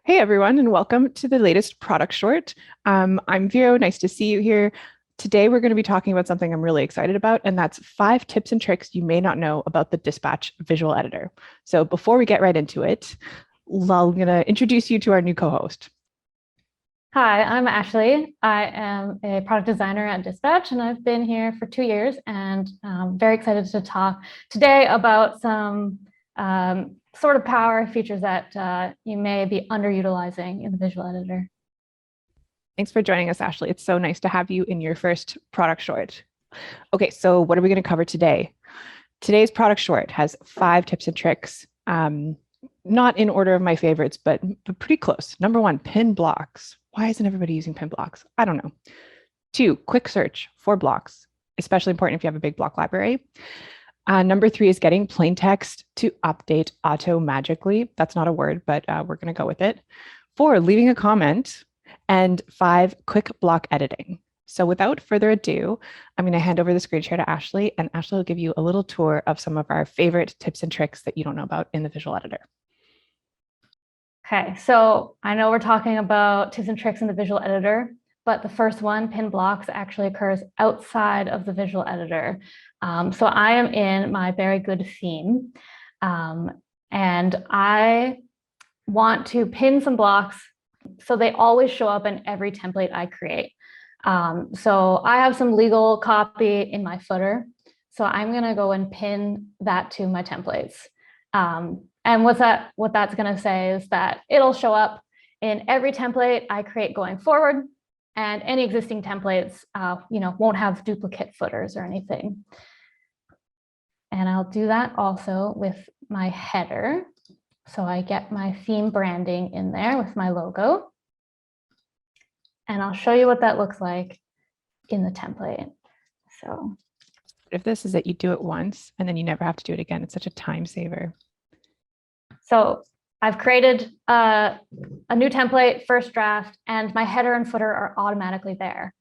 Hey everyone, and welcome to the latest product short. I'm Vero. Nice to see you here. Today, we're going to be talking about something I'm really excited about, and that's 5 tips and tricks you may not know about the Dyspatch visual editor. So, before we get right into it, I'm going to introduce you to our new co host. Hi, I'm Ashley. I am a product designer at Dyspatch, and I've been here for 2 years, and I'm very excited to talk today about some sort of power features that you may be underutilizing in the visual editor. Thanks for joining us, Ashley. It's so nice to have you in your first product short. Okay, so what are we going to cover today? Today's product short has 5 tips and tricks, not in order of my favorites, but pretty close. Number 1, pin blocks. Why isn't everybody using pin blocks? I don't know. 2, quick search for blocks, especially important if you have a big block library. Number 3 is getting plain text to update auto magically. That's not a word, but we're going to go with it. 4, leaving a comment. And 5, quick block editing. So without further ado, I'm going to hand over the screen share to Ashley, and Ashley will give you a little tour of some of our favorite tips and tricks that you don't know about in the visual editor. Okay, so I know we're talking about tips and tricks in the visual editor, but the first one, pin blocks, actually occurs outside of the visual editor. So I am in my very good theme, and I want to pin some blocks so they always show up in every template I create. So I have some legal copy in my footer. So I'm going to go and pin that to my templates. And what that's going to say is that it'll show up in every template I create going forward, and any existing templates, won't have duplicate footers or anything. And I'll do that also with my header. So I get my theme branding in there with my logo. And I'll show you what that looks like in the template. So if this is that you do it once and then you never have to do it again, it's such a time saver. So I've created a new template, first draft, and my header and footer are automatically there.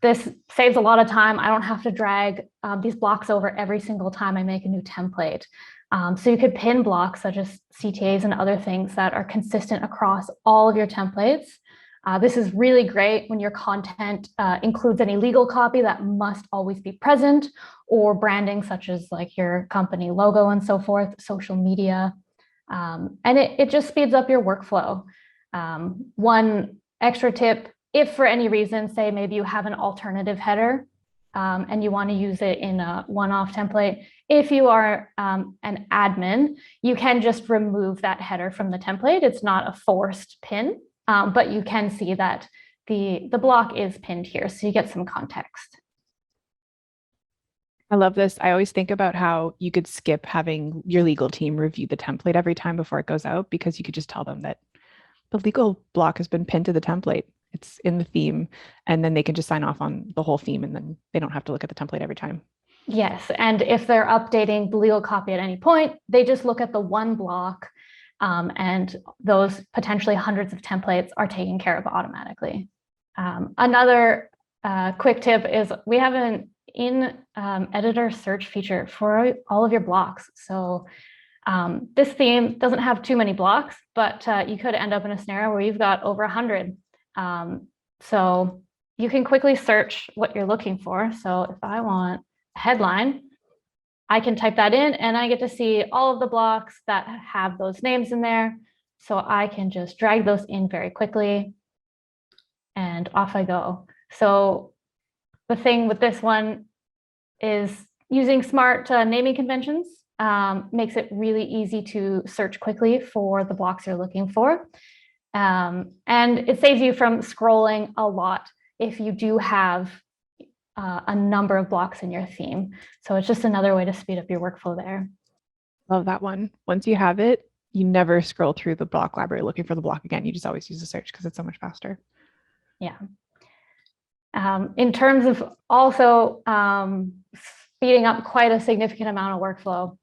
This saves a lot of time. I don't have to drag these blocks over every single time I make a new template. So you could pin blocks such as CTAs and other things that are consistent across all of your templates. This is really great when your content includes any legal copy that must always be present, or branding such as like your company logo and so forth, social media. And it just speeds up your workflow. One extra tip, if for any reason, say maybe you have an alternative header and you want to use it in a one-off template, if you are an admin, you can just remove that header from the template. It's not a forced pin. But you can see that the block is pinned here, so you get some context. I love this. I always think about how you could skip having your legal team review the template every time before it goes out, because you could just tell them that the legal block has been pinned to the template. It's in the theme, and then they can just sign off on the whole theme, and then they don't have to look at the template every time. Yes, and if they're updating the legal copy at any point, they just look at the one block, and those potentially hundreds of templates are taken care of automatically. Another quick tip is we have an in-editor search feature for all of your blocks. So this theme doesn't have too many blocks, but you could end up in a scenario where you've got over 100. So you can quickly search what you're looking for. So if I want a headline, I can type that in and I get to see all of the blocks that have those names in there. So I can just drag those in very quickly and off I go. So the thing with this one is using smart naming conventions makes it really easy to search quickly for the blocks you're looking for. And it saves you from scrolling a lot if you do have a number of blocks in your theme. So it's just another way to speed up your workflow there. Love that one. Once you have it, you never scroll through the block library looking for the block again. You just always use the search because it's so much faster. Yeah. In terms of also speeding up quite a significant amount of workflow,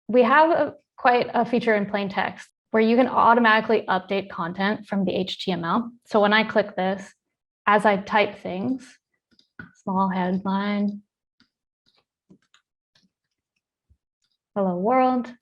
we have quite a feature in plain text where you can automatically update content from the HTML. So when I click this, as I type things, small headline, hello world,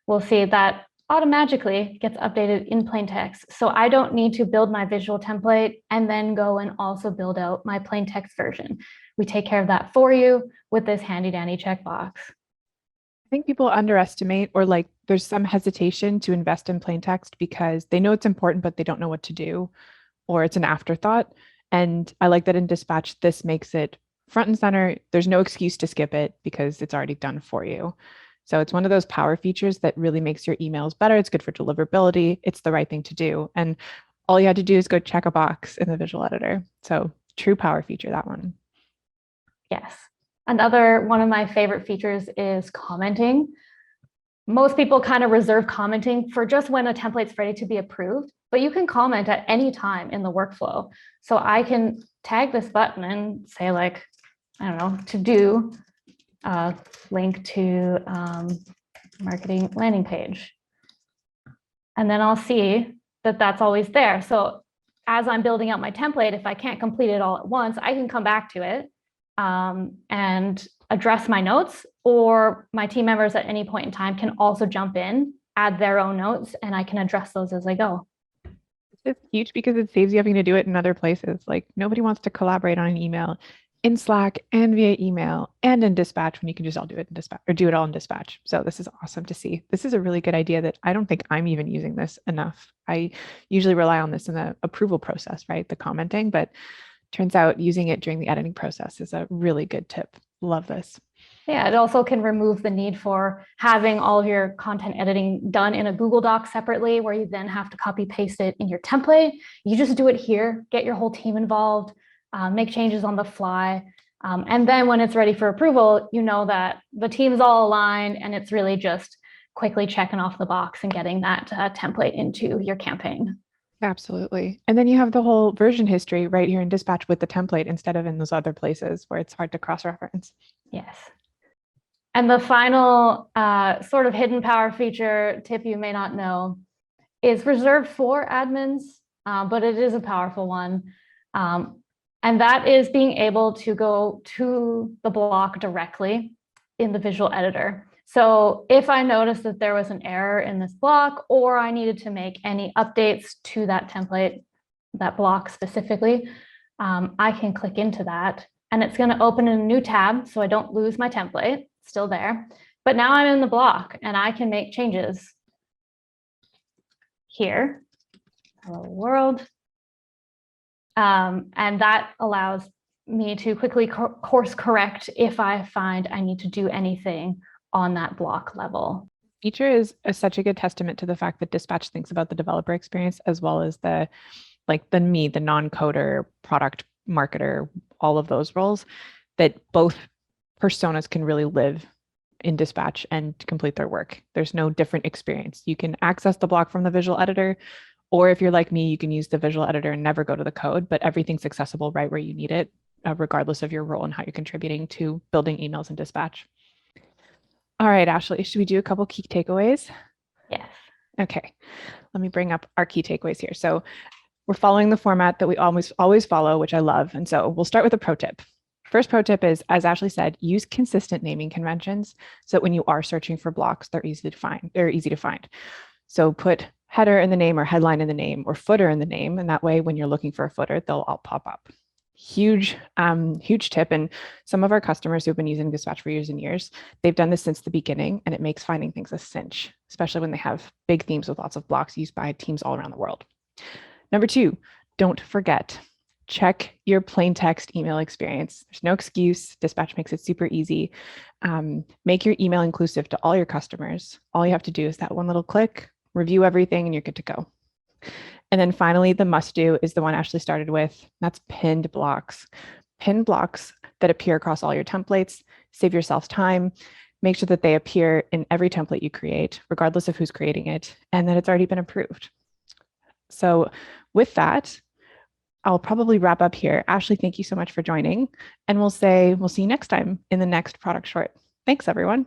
we'll see that automatically gets updated in plain text. So I don't need to build my visual template and then go and also build out my plain text version. We take care of that for you with this handy dandy checkbox. I think people underestimate or like there's some hesitation to invest in plain text because they know it's important, but they don't know what to do, or it's an afterthought. And I like that in Dispatch, this makes it front and center. There's no excuse to skip it because it's already done for you. So it's one of those power features that really makes your emails better. It's good for deliverability. It's the right thing to do. And all you had to do is go check a box in the visual editor. So true power feature, that one. Yes. Another one of my favorite features is commenting. Most people kind of reserve commenting for just when a template's ready to be approved, but you can comment at any time in the workflow. So I can tag this button and say like, I don't know, to do link to marketing landing page. And then I'll see that that's always there. So as I'm building out my template, if I can't complete it all at once, I can come back to it and address my notes, or my team members at any point in time can also jump in, add their own notes, and I can address those as I go. It's huge because it saves you having to do it in other places. Like nobody wants to collaborate on an email in Slack and via email and in Dispatch when you can just all do it in Dispatch or do it all in Dispatch. So this is awesome to see. This is a really good idea that I don't think I'm even using this enough. I usually rely on this in the approval process, right? The commenting, but turns out using it during the editing process is a really good tip. Love this. Yeah, it also can remove the need for having all of your content editing done in a Google Doc separately, where you then have to copy paste it in your template. You just do it here, get your whole team involved, make changes on the fly. And then when it's ready for approval, you know that the team's all aligned and it's really just quickly checking off the box and getting that template into your campaign. Absolutely. And then you have the whole version history right here in Dispatch with the template instead of in those other places where it's hard to cross-reference. Yes. And the final sort of hidden power feature tip you may not know is reserved for admins, but it is a powerful one. And that is being able to go to the block directly in the visual editor. So if I noticed that there was an error in this block, or I needed to make any updates to that template, that block specifically, I can click into that and it's going to open a new tab so I don't lose my template. It's still there. But now I'm in the block and I can make changes here. Hello world. And that allows me to quickly course correct if I find I need to do anything on that block level. Feature is such a good testament to the fact that Dispatch thinks about the developer experience as well as the non-coder, product marketer, all of those roles, that both personas can really live in Dispatch and complete their work. There's no different experience. You can access the block from the visual editor, or if you're like me, you can use the visual editor and never go to the code, but everything's accessible right where you need it, regardless of your role and how you're contributing to building emails in Dispatch. All right, Ashley, should we do a couple key takeaways? Yes. Okay, let me bring up our key takeaways here. So we're following the format that we always follow, which I love. And so we'll start with a pro tip. First pro tip is, as Ashley said, use consistent naming conventions so that when you are searching for blocks, they're easy to find. So put header in the name or headline in the name or footer in the name. And that way, when you're looking for a footer, they'll all pop up. Huge tip. And some of our customers who've been using Dispatch for years and years, they've done this since the beginning, and it makes finding things a cinch, especially when they have big themes with lots of blocks used by teams all around the world. Number two, don't forget, check your plain text email experience. There's no excuse. Dispatch makes it super easy. Make your email inclusive to all your customers. All you have to do is that one little click, review everything, and you're good to go. And then finally, the must do is the one Ashley started with. That's pinned blocks. Pin blocks that appear across all your templates. Save yourself time. Make sure that they appear in every template you create, regardless of who's creating it, and that it's already been approved. So with that, I'll probably wrap up here. Ashley, thank you so much for joining. And we'll see you next time in the next product short. Thanks, everyone.